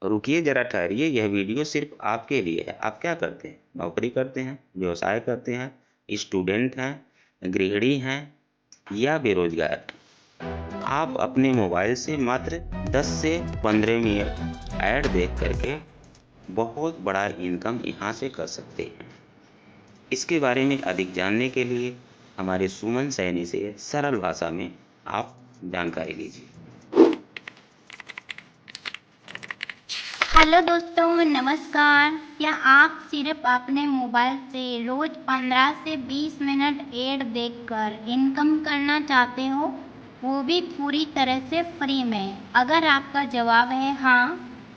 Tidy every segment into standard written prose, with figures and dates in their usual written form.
रुकिए ज़रा ठहरिए, यह वीडियो सिर्फ आपके लिए है। आप क्या करते हैं? नौकरी करते हैं, व्यवसाय करते हैं, स्टूडेंट हैं, गृहिणी हैं या बेरोजगार? आप अपने मोबाइल से मात्र 10 से 15 मिनट ऐड देख करके बहुत बड़ा इनकम यहाँ से कर सकते हैं। इसके बारे में अधिक जानने के लिए हमारे सुमन सैनी से सरल भाषा में आप जानकारी लीजिए। हेलो दोस्तों, नमस्कार। क्या आप सिर्फ अपने मोबाइल से रोज 15 से 20 मिनट ऐड देखकर इनकम करना चाहते हो, वो भी पूरी तरह से फ्री में? अगर आपका जवाब है हाँ,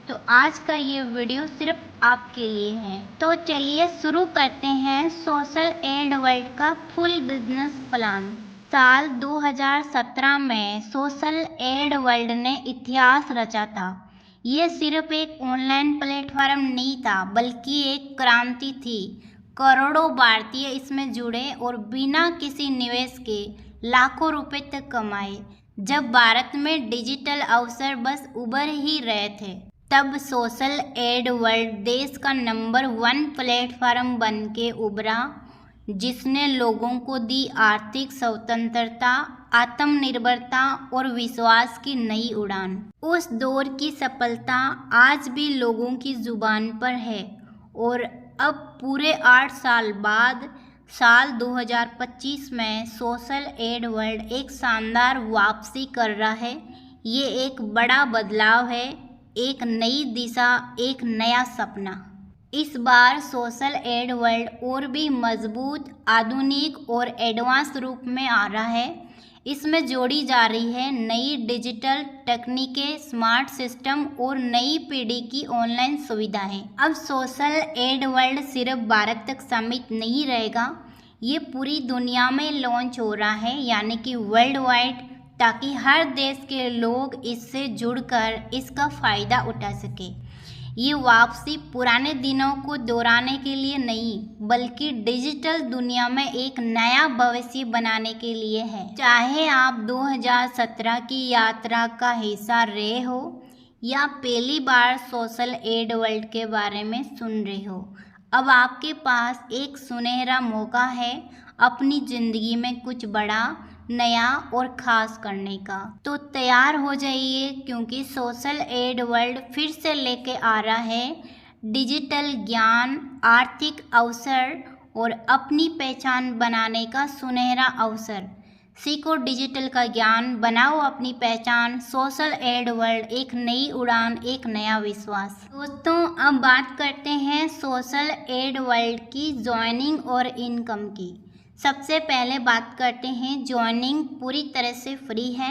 तो आज का ये वीडियो सिर्फ आपके लिए है। तो चलिए शुरू करते हैं सोशल एड वर्ल्ड का फुल बिजनेस प्लान। साल 2017 में सोशल एड वर्ल्ड ने इतिहास रचा था। ये सिर्फ एक ऑनलाइन प्लेटफॉर्म नहीं था, बल्कि एक क्रांति थी। करोड़ों भारतीय इसमें जुड़े और बिना किसी निवेश के लाखों रुपए तक कमाए। जब भारत में डिजिटल अवसर बस उभर ही रहे थे, तब सोशल एड वर्ल्ड देश का नंबर 1 प्लेटफॉर्म बन के उभरा, जिसने लोगों को दी आर्थिक स्वतंत्रता, आत्मनिर्भरता और विश्वास की नई उड़ान। उस दौर की सफलता आज भी लोगों की जुबान पर है और अब पूरे 8 साल बाद साल 2025 में सोशल एड वर्ल्ड एक शानदार वापसी कर रहा है। ये एक बड़ा बदलाव है, एक नई दिशा, एक नया सपना। इस बार सोशल एड वर्ल्ड और भी मजबूत, आधुनिक और एडवांस रूप में आ रहा है। इसमें जोड़ी जा रही है नई डिजिटल तकनीकें, स्मार्ट सिस्टम और नई पीढ़ी की ऑनलाइन सुविधाएं। अब सोशल एड वर्ल्ड सिर्फ भारत तक सीमित नहीं रहेगा, ये पूरी दुनिया में लॉन्च हो रहा है, यानी कि वर्ल्ड वाइड, ताकि हर देश के लोग इससे जुड़कर इसका फ़ायदा उठा सके। ये वापसी पुराने दिनों को दोहराने के लिए नहीं, बल्कि डिजिटल दुनिया में एक नया भविष्य बनाने के लिए है। चाहे आप 2017 की यात्रा का हिस्सा रहे हो या पहली बार सोशल एड वर्ल्ड के बारे में सुन रहे हो, अब आपके पास एक सुनहरा मौका है अपनी ज़िंदगी में कुछ बड़ा, नया और ख़ास करने का। तो तैयार हो जाइए, क्योंकि सोशल एड वर्ल्ड फिर से लेके आ रहा है डिजिटल ज्ञान, आर्थिक अवसर और अपनी पहचान बनाने का सुनहरा अवसर। सीखो डिजिटल का ज्ञान, बनाओ अपनी पहचान। सोशल एड वर्ल्ड, एक नई उड़ान, एक नया विश्वास। दोस्तों, अब बात करते हैं सोशल एड वर्ल्ड की ज्वाइनिंग और इनकम की। सबसे पहले बात करते हैं ज्वाइनिंग। पूरी तरह से फ्री है,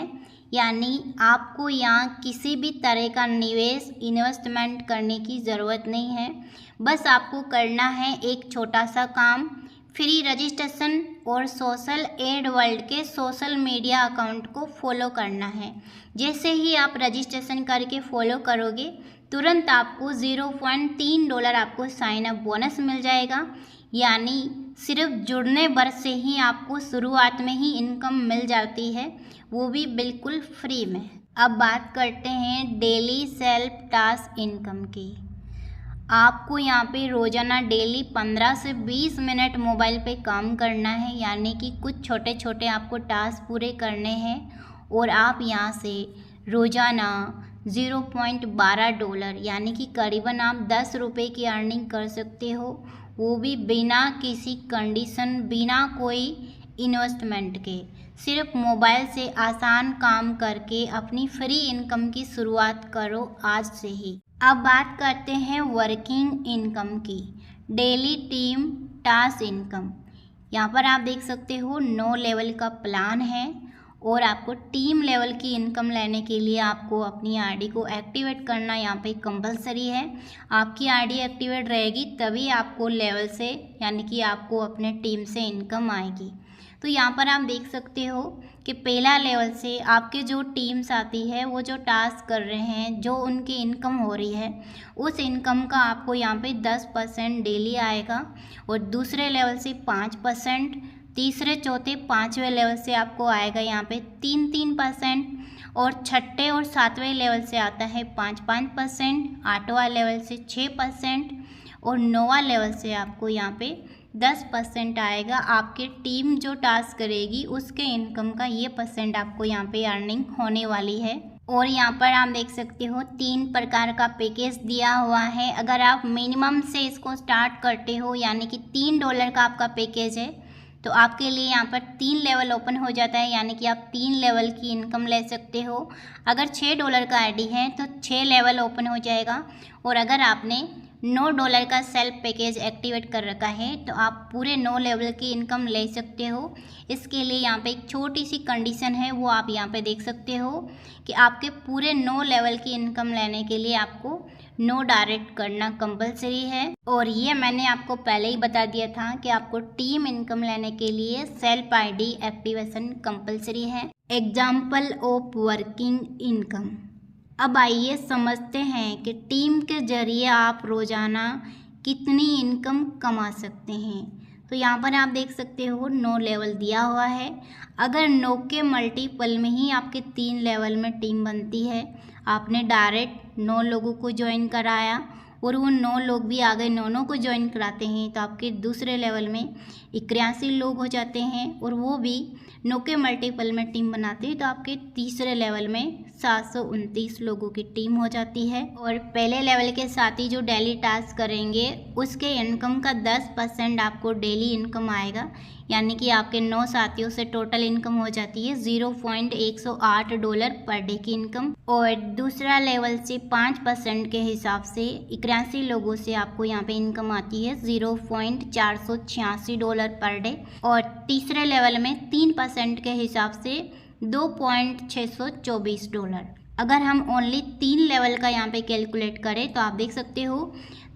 यानी आपको यहाँ किसी भी तरह का निवेश, इन्वेस्टमेंट करने की ज़रूरत नहीं है। बस आपको करना है एक छोटा सा काम, फ्री रजिस्ट्रेशन और सोशल एड वर्ल्ड के सोशल मीडिया अकाउंट को फॉलो करना है। जैसे ही आप रजिस्ट्रेशन करके फॉलो करोगे, तुरंत आपको $0.3 आपको साइन अप बोनस मिल जाएगा। यानी सिर्फ जुड़ने भर से ही आपको शुरुआत में ही इनकम मिल जाती है, वो भी बिल्कुल फ्री में। अब बात करते हैं डेली सेल्फ टास्क इनकम की। आपको यहाँ पे रोज़ाना डेली 15 से 20 मिनट मोबाइल पे काम करना है, यानी कि कुछ छोटे छोटे आपको टास्क पूरे करने हैं और आप यहाँ से रोज़ाना $0.12 यानी कि करीबन आप 10 रुपये की अर्निंग कर सकते हो, वो भी बिना किसी कंडीशन, बिना कोई इन्वेस्टमेंट के। सिर्फ मोबाइल से आसान काम करके अपनी फ्री इनकम की शुरुआत करो आज से ही। अब बात करते हैं वर्किंग इनकम की। डेली टीम टास्क इनकम, यहाँ पर आप देख सकते हो 9 लेवल का प्लान है और आपको टीम लेवल की इनकम लेने के लिए आपको अपनी आईडी को एक्टिवेट करना यहाँ पे कंपलसरी है। आपकी आईडी एक्टिवेट रहेगी तभी आपको लेवल से, यानी कि आपको अपने टीम से इनकम आएगी। तो यहाँ पर आप देख सकते हो कि पहला लेवल से आपके जो टीम्स आती है, वो जो टास्क कर रहे हैं, जो उनकी इनकम हो रही है, उस इनकम का आपको यहाँ पे 10% डेली आएगा और दूसरे लेवल से 5%, तीसरे, चौथे, पाँचवें लेवल से आपको आएगा यहाँ पे 3-3% और छठे और सातवें लेवल से आता है 5%, 8वां लेवल से 6% और 9वां लेवल से आपको यहाँ पे 10% आएगा। आपकी टीम जो टास्क करेगी उसके इनकम का ये परसेंट आपको यहाँ पे अर्निंग होने वाली है। और यहाँ पर आप देख सकते हो 3 प्रकार का पैकेज दिया हुआ है। अगर आप मिनिमम से इसको स्टार्ट करते हो यानी कि $3 का आपका पैकेज है तो आपके लिए यहाँ पर 3 लेवल ओपन हो जाता है, यानी कि आप 3 लेवल की इनकम ले सकते हो। अगर $6 का आईडी है तो 6 लेवल ओपन हो जाएगा। और अगर आपने $9 का सेल्फ पैकेज एक्टिवेट कर रखा है तो आप पूरे 9 लेवल की इनकम ले सकते हो। इसके लिए यहाँ पे एक छोटी सी कंडीशन है, वो आप यहाँ पे देख सकते हो कि आपके पूरे 9 लेवल की इनकम लेने के लिए आपको नो डायरेक्ट करना कंपलसरी है। और ये मैंने आपको पहले ही बता दिया था कि आपको टीम इनकम लेने के लिए सेल्फ आईडी एक्टिवेशन कंपलसरी है। Example of working income. अब आइए समझते हैं कि टीम के जरिए आप रोज़ाना कितनी इनकम कमा सकते हैं। तो यहाँ पर आप देख सकते हो 9 लेवल दिया हुआ है। अगर 9 के मल्टीपल में ही आपके 3 लेवल में टीम बनती है, आपने डायरेक्ट 9 लोगों को ज्वाइन कराया और वो 9 लोग भी आगे 9 को ज्वाइन कराते हैं तो आपके दूसरे लेवल में 81 लोग हो जाते हैं और वो भी 9 के मल्टीपल में टीम बनाते हैं तो आपके तीसरे लेवल में 729 लोगों की टीम हो जाती है। और पहले लेवल के साथ ही जो डेली टास्क करेंगे उसके इनकम का 10% आपको डेली इनकम आएगा, यानी कि आपके 9 साथियों से टोटल इनकम हो जाती है $0.108 पर डे की इनकम। और दूसरा लेवल से 5% के हिसाब से 81 लोगों से आपको यहाँ पे इनकम आती है $0.486 पर डे। और तीसरे लेवल में 3% के हिसाब से $2.624। अगर हम ओनली 3 लेवल का यहाँ पे कैलकुलेट करें तो आप देख सकते हो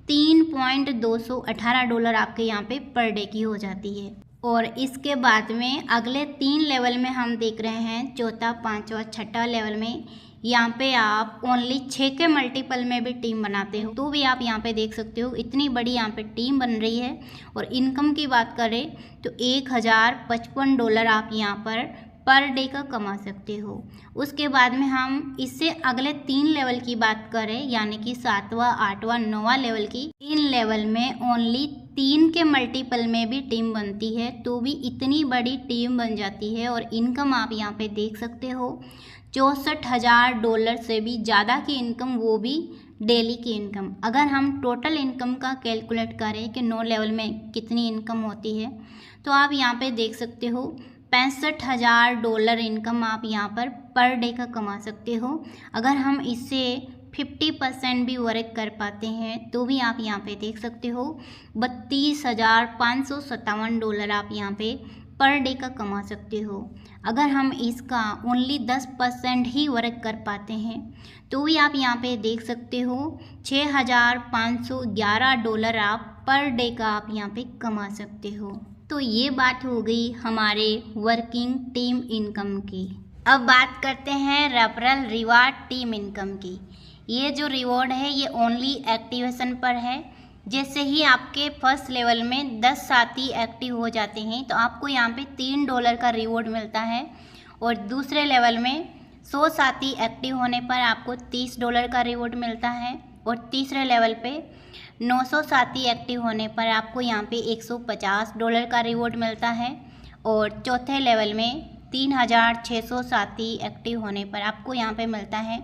$3.218 आपके यहाँ पे पर डे की हो जाती है। और इसके बाद में अगले 3 लेवल में हम देख रहे हैं, चौथा, पांचवा, छठा लेवल में यहाँ पे आप ओनली 6 के मल्टीपल में भी टीम बनाते हो तो भी आप यहाँ पे देख सकते हो इतनी बड़ी यहाँ पे टीम बन रही है। और इनकम की बात करें तो $1055 आप यहाँ पर डे का कमा सकते हो। उसके बाद में हम इससे अगले 3 लेवल की बात करें, यानी कि 7वां, 8वां, 9वां लेवल की, इन लेवल में ओनली 3 के मल्टीपल में भी टीम बनती है तो भी इतनी बड़ी टीम बन जाती है। और इनकम आप यहाँ पे देख सकते हो $64,000 से भी ज़्यादा की इनकम, वो भी डेली की इनकम। अगर हम टोटल इनकम का कैलकुलेट करें कि 9 लेवल में कितनी इनकम होती है तो आप यहाँ पे देख सकते हो $65,000 इनकम आप यहाँ पर डे का कमा सकते हो। अगर हम इससे 50% भी वर्क कर पाते हैं तो भी आप यहाँ पे देख सकते हो $32,557 आप यहाँ पे पर डे का कमा सकते हो। अगर हम इसका ओनली 10% ही वर्क कर पाते हैं तो भी आप यहाँ पे देख सकते हो $6,511 आप पर डे का आप यहाँ पे कमा सकते हो। तो ये बात हो गई हमारे वर्किंग टीम इनकम की। अब बात करते हैं रेफरल रिवार्ड टीम इनकम की। ये जो रिवॉर्ड है ये ओनली एक्टिवेशन पर है। जैसे ही आपके फर्स्ट लेवल में 10 साथी एक्टिव हो जाते हैं तो आपको यहाँ पे $3 का रिवॉर्ड मिलता है। और दूसरे लेवल में 100 साथी एक्टिव होने पर आपको $30 का रिवॉर्ड मिलता है। और तीसरे लेवल पे 900 साथी एक्टिव होने पर आपको यहाँ पे $150 का रिवॉर्ड मिलता है। और चौथे लेवल में 3600 साथी एक्टिव होने पर आपको यहाँ पे मिलता है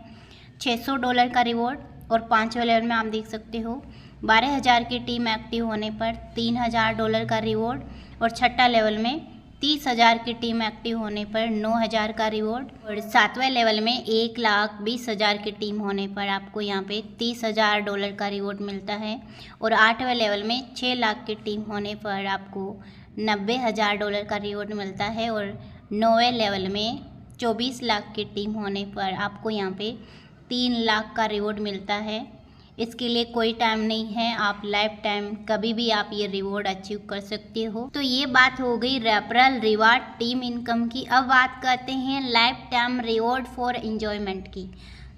$600 का रिवॉर्ड। और पाँचवें लेवल में आप देख सकते हो 12,000 की टीम एक्टिव होने पर $3,000 का रिवॉर्ड। और छठा लेवल में 30,000 की टीम एक्टिव होने पर 9,000 का रिवॉर्ड। और सातवें लेवल में 1,20,000 की टीम होने पर आपको यहाँ पे $30,000 का रिवॉर्ड मिलता है। और आठवें लेवल में 6 लाख की टीम होने पर आपको $90,000 का रिवॉर्ड मिलता है। और 9वें लेवल में 24 लाख की टीम होने पर आपको यहाँ पे 3 लाख का रिवॉर्ड मिलता है। इसके लिए कोई टाइम नहीं है, आप लाइफ टाइम कभी भी आप ये रिवॉर्ड अचीव कर सकते हो। तो ये बात हो गई रेफरल रिवार्ड टीम इनकम की। अब बात करते हैं life time reward for enjoyment की।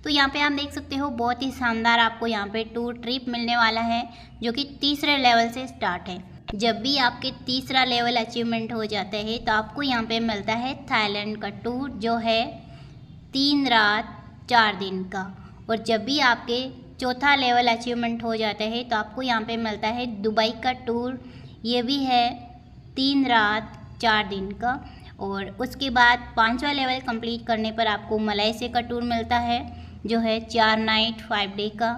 तो यहाँ पे आप देख सकते हो बहुत ही शानदार आपको यहाँ पे टूर ट्रिप मिलने वाला है जो कि तीसरे लेवल से स्टार्ट है। जब भी आपके तीसरा लेवल अचीवमेंट हो जाता है तो आपको यहाँ पे मिलता है थाईलैंड का टूर जो है 3 रात 4 दिन का। और जब भी आपके चौथा लेवल अचीवमेंट हो जाता है तो आपको यहाँ पे मिलता है दुबई का टूर, ये भी है 3 रात 4 दिन का। और उसके बाद 5वां लेवल कंप्लीट करने पर आपको मलेशिया का टूर मिलता है जो है 4 नाइट 5 डे का।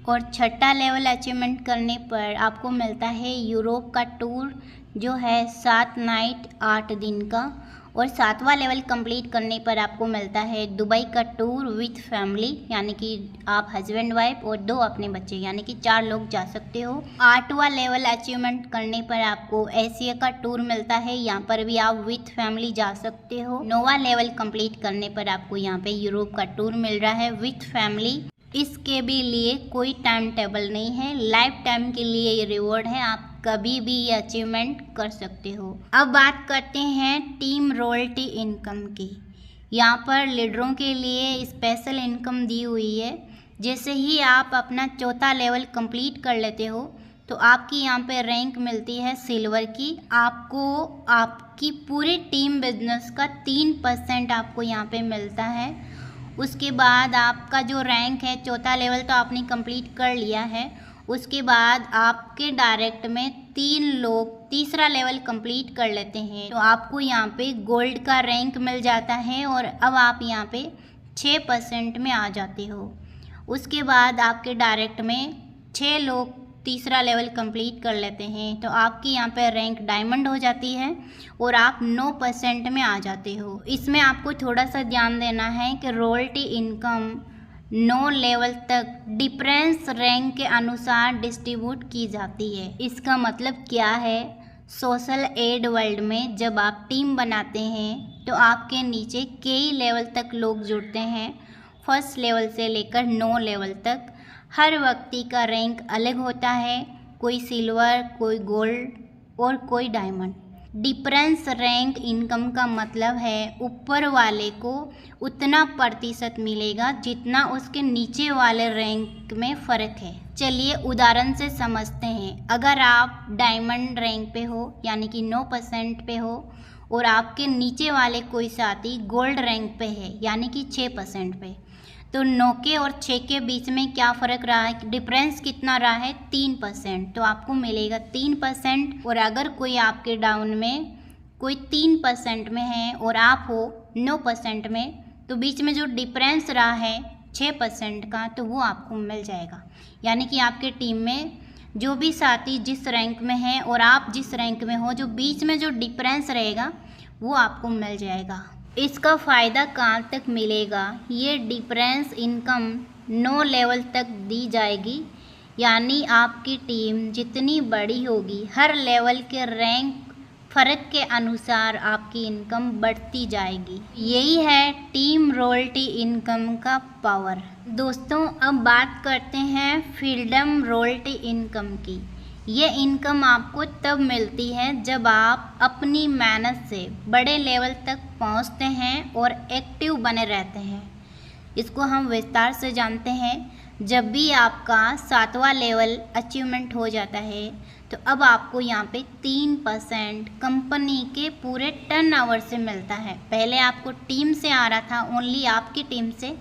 और छठा लेवल अचीवमेंट करने पर आपको मिलता है यूरोप का टूर जो है 7 नाइट 8 दिन का। और 7वां लेवल कंप्लीट करने पर आपको मिलता है दुबई का टूर विथ फैमिली, यानी कि आप हस्बैंड वाइफ और 2 अपने बच्चे, यानी कि 4 लोग जा सकते हो। 8वां लेवल अचीवमेंट करने पर आपको एशिया का टूर मिलता है, यहाँ पर भी आप विथ फैमिली जा सकते हो। 9वां लेवल कंप्लीट करने पर आपको यहाँ पे यूरोप का टूर मिल रहा है विथ फैमिली। इसके भी लिए कोई टाइम टेबल नहीं है, लाइफ टाइम के लिए ये रिवॉर्ड है, आप कभी भी ये अचीवमेंट कर सकते हो। अब बात करते हैं टीम रॉयल्टी इनकम की। यहाँ पर लीडरों के लिए स्पेशल इनकम दी हुई है। जैसे ही आप अपना चौथा लेवल कंप्लीट कर लेते हो तो आपकी यहाँ पे रैंक मिलती है सिल्वर की। आपको आपकी पूरी टीम बिजनेस का 3% आपको यहाँ पे मिलता है। उसके बाद आपका जो रैंक है, चौथा लेवल तो आपने कंप्लीट कर लिया है, उसके बाद आपके डायरेक्ट में 3 लोग तीसरा लेवल कंप्लीट कर लेते हैं तो आपको यहाँ पे गोल्ड का रैंक मिल जाता है और अब आप यहाँ पे 6% में आ जाते हो। उसके बाद आपके डायरेक्ट में 6 लोग तीसरा लेवल कंप्लीट कर लेते हैं तो आपकी यहाँ पे रैंक डायमंड हो जाती है और आप 9% में आ जाते हो। इसमें आपको थोड़ा सा ध्यान देना है कि रॉयल्टी इनकम 9 लेवल तक डिफरेंस रैंक के अनुसार डिस्ट्रीब्यूट की जाती है। इसका मतलब क्या है, सोशल एड वर्ल्ड में जब आप टीम बनाते हैं तो आपके नीचे कई लेवल तक लोग जुड़ते हैं, फर्स्ट लेवल से लेकर 9 लेवल तक। हर व्यक्ति का रैंक अलग होता है, कोई सिल्वर, कोई गोल्ड और कोई डायमंड। डिफरेंस रैंक इनकम का मतलब है ऊपर वाले को उतना प्रतिशत मिलेगा जितना उसके नीचे वाले रैंक में फ़र्क है। चलिए उदाहरण से समझते हैं। अगर आप डायमंड रैंक पे हो यानी कि 9% पे हो और आपके नीचे वाले कोई साथी गोल्ड रैंक पे है यानी कि 6% पे, तो 9 के और 6 के बीच में क्या फ़र्क रहा है, डिफरेंस कितना रहा है, 3%। तो आपको मिलेगा 3%। और अगर कोई आपके डाउन में कोई 3% में है और आप हो 9% में तो बीच में जो डिफरेंस रहा है 6% का तो वो आपको मिल जाएगा। यानी कि आपके टीम में जो भी साथी जिस रैंक में है और आप जिस रैंक में हो, जो बीच में जो डिफरेंस रहेगा वो आपको मिल जाएगा। इसका फ़ायदा कहाँ तक मिलेगा, ये डिफरेंस इनकम 9 लेवल तक दी जाएगी। यानी आपकी टीम जितनी बड़ी होगी हर लेवल के रैंक फ़र्क के अनुसार आपकी इनकम बढ़ती जाएगी। यही है टीम रॉयल्टी इनकम का पावर। दोस्तों अब बात करते हैं फ्रीडम रॉयल्टी इनकम की। ये इनकम आपको तब मिलती है जब आप अपनी मेहनत से बड़े लेवल तक पहुंचते हैं और एक्टिव बने रहते हैं। इसको हम विस्तार से जानते हैं। जब भी आपका 7वां लेवल अचीवमेंट हो जाता है तो अब आपको यहाँ पे 3% कंपनी के पूरे टर्नओवर से मिलता है। पहले आपको टीम से आ रहा था, ओनली आपकी टीम से,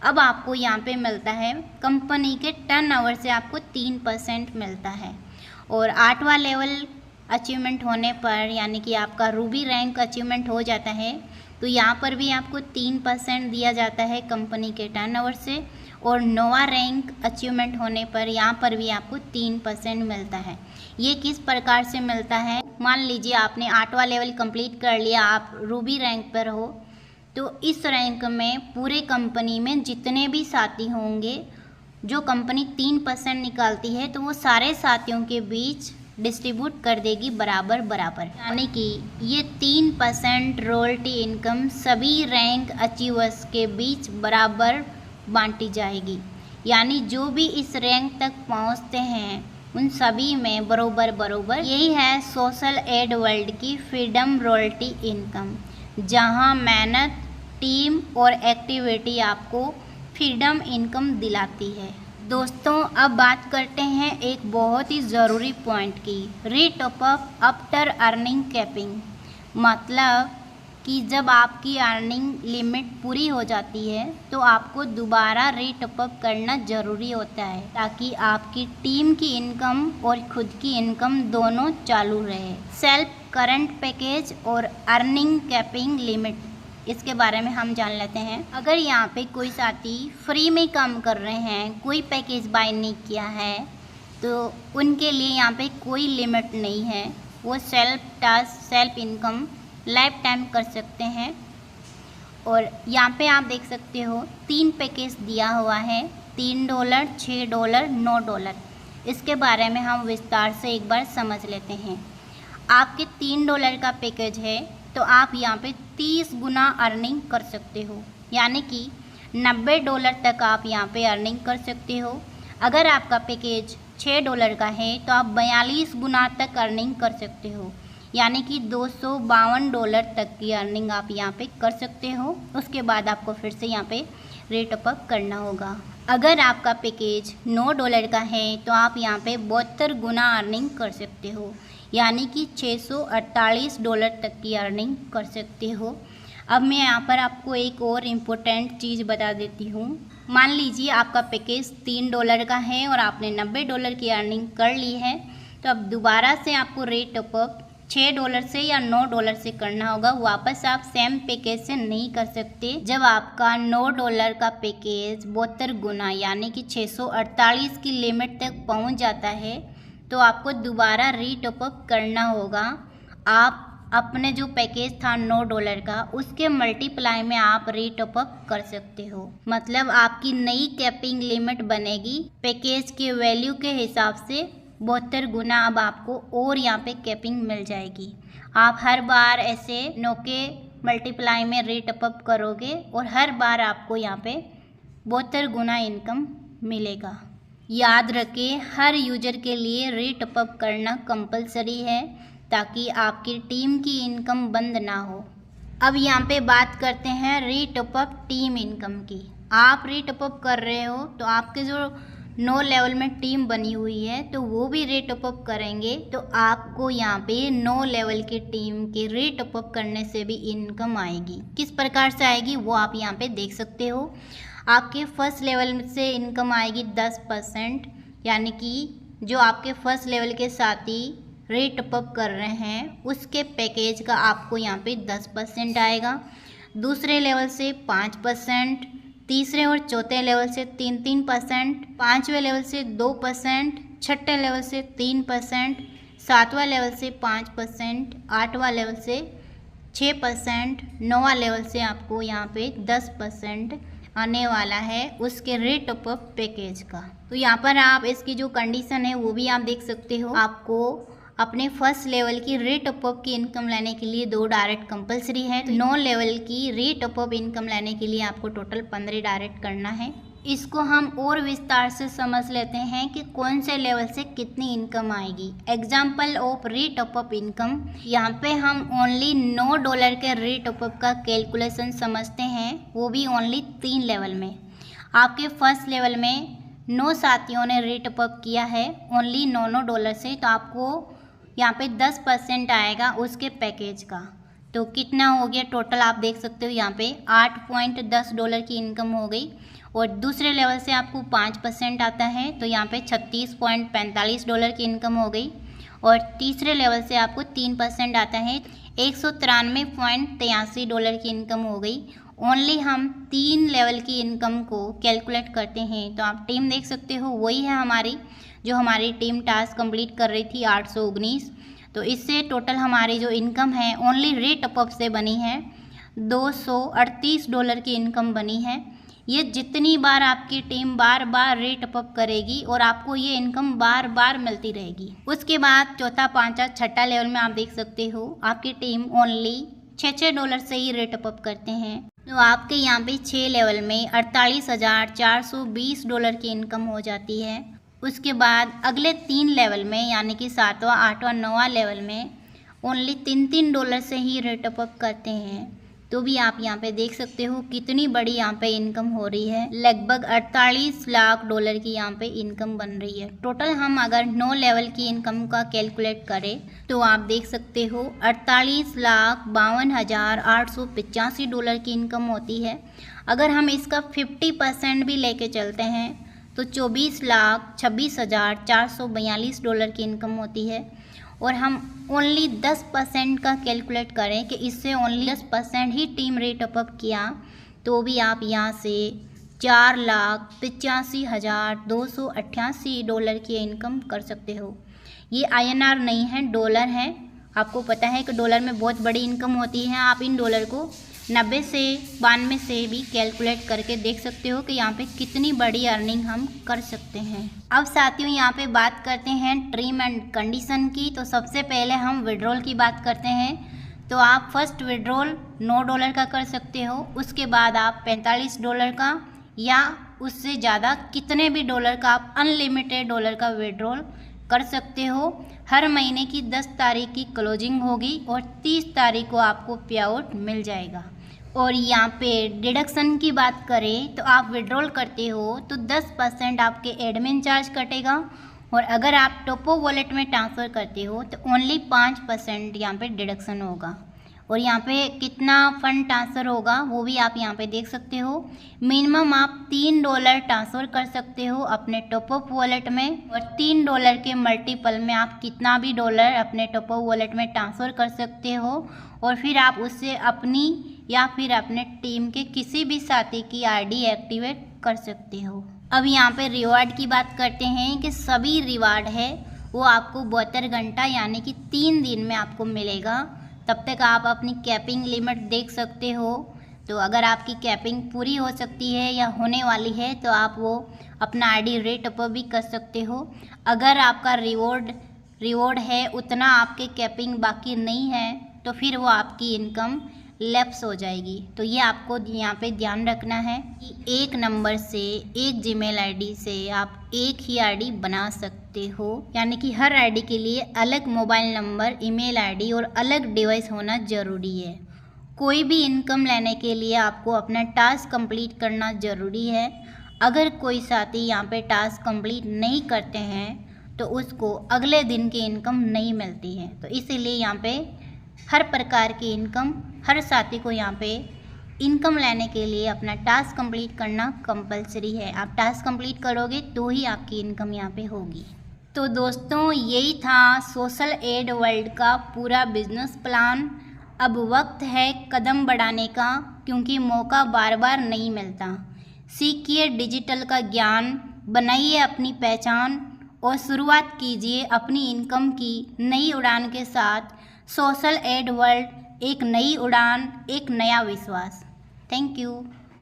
अब आपको यहाँ पे मिलता है कंपनी के टर्नओवर से आपको 3% मिलता है। और 8वां लेवल अचीवमेंट होने पर यानी कि आपका रूबी रैंक अचीवमेंट हो जाता है तो यहाँ पर भी आपको 3% दिया जाता है कंपनी के टर्नओवर से। और 9वां रैंक अचीवमेंट होने पर यहाँ पर भी आपको 3% मिलता है। ये किस प्रकार से मिलता है, मान लीजिए आपने 8वां लेवल कंप्लीट कर लिया, आप रूबी रैंक पर हो, तो इस रैंक में पूरे कंपनी में जितने भी साथी होंगे, जो कंपनी 3% निकालती है तो वो सारे साथियों के बीच डिस्ट्रीब्यूट कर देगी बराबर बराबर। यानी कि ये 3% रॉयल्टी इनकम सभी रैंक अचीवर्स के बीच बराबर बांटी जाएगी। यानी जो भी इस रैंक तक पहुंचते हैं उन सभी में बरोबर बरोबर। यही है सोशल एड वर्ल्ड की फ्रीडम रॉयल्टी इनकम, जहां मेहनत, टीम और एक्टिविटी आपको फ्रीडम इनकम दिलाती है। दोस्तों अब बात करते हैं एक बहुत ही ज़रूरी पॉइंट की, री top up after earning capping. मतलब कि जब आपकी अर्निंग लिमिट पूरी हो जाती है तो आपको दोबारा रीटॉप अप करना ज़रूरी होता है, ताकि आपकी टीम की इनकम और खुद की इनकम दोनों चालू रहे। सेल्फ करंट पैकेज और अर्निंग कैपिंग लिमिट, इसके बारे में हम जान लेते हैं। अगर यहाँ पे कोई साथी फ्री में काम कर रहे हैं, कोई पैकेज बाय नहीं किया है, तो उनके लिए यहाँ पे कोई लिमिट नहीं है। वो self task, self income life time कर सकते हैं। और यहाँ पे आप देख सकते हो 3 पैकेज दिया हुआ है, $3, $6, $9। इसके बारे में हम विस्तार से एक बार समझ लेते हैं। आपके $3 का पैकेज है तो आप यहाँ पे 30 गुना अर्निंग कर सकते हो, यानी कि $90 तक आप यहाँ पे अर्निंग कर सकते हो। अगर आपका पैकेज $6 का है तो आप 42 गुना तक अर्निंग कर सकते हो, यानी कि $252 तक की अर्निंग आप यहाँ पे कर सकते हो। उसके बाद आपको फिर से यहाँ पे रीटॉप अप करना होगा। अगर आपका पैकेज $9 का है तो आप यहाँ पे 72 गुना अर्निंग कर सकते हो, यानी कि $648 तक की अर्निंग कर सकते हो। अब मैं यहाँ पर आपको एक और इम्पोर्टेंट चीज़ बता देती हूँ। मान लीजिए आपका पैकेज $3 का है और आपने $90 की अर्निंग कर ली है, तो अब दोबारा से आपको रीटॉप अप $6 से या $9 से करना होगा। वापस आप सेम पैकेज से नहीं कर सकते। जब आपका $9 का पैकेज 72 गुना यानी कि 648 की लिमिट तक पहुंच जाता है तो आपको दोबारा रीटॉप अप करना होगा। आप अपने जो पैकेज था $9 का, उसके मल्टीप्लाई में आप रीटॉप अप कर सकते हो। मतलब आपकी नई कैपिंग लिमिट बनेगी पैकेज के वैल्यू के हिसाब से 72 गुना। अब आपको और यहाँ पे कैपिंग मिल जाएगी। आप हर बार ऐसे 9 के मल्टीप्लाई में रीटॉप अप करोगे और हर बार आपको यहाँ पे 72 गुना इनकम मिलेगा। याद रखें, हर यूजर के लिए रीटॉप अप करना कंपलसरी है, ताकि आपकी टीम की इनकम बंद ना हो। अब यहाँ पे बात करते हैं रीटॉप अप टीम इनकम की। आप रीटॉप अप कर रहे हो तो आपके जो 9 लेवल में टीम बनी हुई है तो वो भी रीटॉप अप करेंगे, तो आपको यहाँ पे 9 लेवल की टीम के रीटॉप अप करने से भी इनकम आएगी। किस प्रकार से आएगी वो आप यहाँ पे देख सकते हो। आपके फर्स्ट लेवल से इनकम आएगी 10%, यानी कि जो आपके फर्स्ट लेवल के साथी रीटॉप अप कर रहे हैं उसके पैकेज का आपको यहाँ पे 10% आएगा। दूसरे लेवल से 5%, तीसरे और चौथे लेवल से 3%, पाँचवें लेवल से 2%, छठे लेवल से 3%, सातवां लेवल से 5%, आठवां लेवल से 6%, नौवां लेवल से आपको यहाँ पे 10% आने वाला है उसके रीटॉप अप पैकेज का। तो यहाँ पर आप इसकी जो कंडीशन है वो भी आप देख सकते हो। आपको अपने फर्स्ट लेवल की रीटॉप अप की इनकम लेने के लिए 2 डायरेक्ट कंपलसरी है। तो 9 लेवल की रीटॉप अप इनकम लेने के लिए आपको टोटल 15 डायरेक्ट करना है। इसको हम और विस्तार से समझ लेते हैं कि कौन से लेवल से कितनी इनकम आएगी। एग्जाम्पल ऑफ रीटॉप अप इनकम, यहाँ पे हम ओनली $9 के रीटॉप अप का कैलकुलेशन समझते हैं, वो भी ओनली 3 लेवल में। आपके फर्स्ट लेवल में 9 साथियों ने रीटॉप अप किया है ओनली $9 से, तो आपको यहाँ पे 10% आएगा उसके पैकेज का। तो कितना हो गया टोटल आप देख सकते हो, यहाँ पे $8.10 की इनकम हो गई। और दूसरे लेवल से आपको 5% आता है तो यहाँ पे $36.45 की इनकम हो गई। और तीसरे लेवल से आपको 3% आता है, $193.83 की इनकम हो गई। ओनली हम 3 लेवल की इनकम को कैलकुलेट करते हैं। तो आप टीम देख सकते हो, वही है हमारी जो हमारी टीम टास्क कंप्लीट कर रही थी 819। तो इससे टोटल हमारी जो इनकम है ओनली रीटॉप अप से बनी है $238 की इनकम बनी है। ये जितनी बार आपकी टीम बार बार रीटॉप अप करेगी और आपको ये इनकम बार बार मिलती रहेगी। उसके बाद चौथा, पांचवा, छठा लेवल में आप देख सकते हो आपकी टीम ओनली $6 से ही रीटॉप अप करते हैं। तो आपके यहाँ पे 6 लेवल में $48,420 की इनकम हो जाती है। उसके बाद अगले 3 लेवल में यानी कि 7वां, 8वां, 9वां लेवल में ओनली $3 से ही रीटॉप अप करते हैं। तो तो भी आप यहाँ पे देख सकते हो कितनी बड़ी यहाँ पे इनकम हो रही है। लगभग 48 लाख डॉलर की यहाँ पे इनकम बन रही है। टोटल हम अगर 9 लेवल की इनकम का कैलकुलेट करें तो आप देख सकते हो 48,52,885 डॉलर की इनकम होती है। अगर हम इसका 50% भी लेके चलते हैं तो 24,26,442 डॉलर की इनकम होती है। और हम ओनली 10% का कैलकुलेट करें कि इससे ओनली 10% ही टीम रेट अप किया तो भी आप यहाँ से 4,85,288 डॉलर की इनकम कर सकते हो। ये INR नहीं है, डॉलर है। आपको पता है कि डॉलर में बहुत बड़ी इनकम होती है। आप इन डॉलर को 90 से 92 से भी कैलकुलेट करके देख सकते हो कि यहाँ पे कितनी बड़ी अर्निंग हम कर सकते हैं। अब साथियों यहाँ पे बात करते हैं टर्म एंड कंडीशन की। तो सबसे पहले हम विड्रॉल की बात करते हैं। तो आप फर्स्ट विड्रॉल $9 का कर सकते हो, उसके बाद आप $45 का या उससे ज़्यादा कितने भी डॉलर का आप अनलिमिटेड डॉलर का विड्रॉल कर सकते हो। हर महीने की 10 तारीख की क्लोजिंग होगी और 30 तारीख को आपको पे आउट मिल जाएगा। और यहाँ पे डिडक्शन की बात करें तो आप विड्रॉल करते हो तो 10% आपके एडमिन चार्ज कटेगा और अगर आप टोपो वॉलेट में ट्रांसफ़र करते हो तो ओनली 5% यहाँ पे डिडक्शन होगा। और यहाँ पे कितना फ़ंड ट्रांसफ़र होगा वो भी आप यहाँ पे देख सकते हो। मिनिमम आप $3 ट्रांसफ़र कर सकते हो अपने टॉपअप वॉलेट में और $3 के मल्टीपल में आप कितना भी डॉलर अपने टॉपअप वॉलेट में ट्रांसफ़र कर सकते हो और फिर आप उससे अपनी या फिर अपने टीम के किसी भी साथी की ID एक्टिवेट कर सकते हो। अब यहाँ पे रिवार्ड की बात करते हैं कि सभी रिवार्ड है वो आपको 72 घंटा यानी कि 3 दिन में आपको मिलेगा। तब तक आप अपनी कैपिंग लिमिट देख सकते हो। तो अगर आपकी कैपिंग पूरी हो सकती है या होने वाली है तो आप वो अपना ID रेट अप भी कर सकते हो। अगर आपका रिवॉर्ड है उतना आपके कैपिंग बाकी नहीं है तो फिर वो आपकी इनकम लैप्स हो जाएगी। तो ये आपको यहाँ पे ध्यान रखना है कि एक नंबर से एक जीमेल ID से आप एक ही ID बना सकते हो, यानी कि हर ID के लिए अलग मोबाइल नंबर, ईमेल ID और अलग डिवाइस होना ज़रूरी है। कोई भी इनकम लेने के लिए आपको अपना टास्क कंप्लीट करना ज़रूरी है। अगर कोई साथी यहाँ पे टास्क कंप्लीट नहीं करते हैं तो उसको अगले दिन की इनकम नहीं मिलती है। तो इसीलिए यहाँ पे हर प्रकार की इनकम हर साथी को यहाँ पे इनकम लेने के लिए अपना टास्क कंप्लीट करना कंपलसरी है। आप टास्क कंप्लीट करोगे तो ही आपकी इनकम यहाँ पे होगी। तो दोस्तों यही था सोशल एड वर्ल्ड का पूरा बिजनेस प्लान। अब वक्त है कदम बढ़ाने का क्योंकि मौका बार बार नहीं मिलता। सीखिए डिजिटल का ज्ञान, बनाइए अपनी पहचान और शुरुआत कीजिए अपनी इनकम की नई उड़ान के साथ। सोशल एड वर्ल्ड, एक नई उड़ान, एक नया विश्वास। Thank you.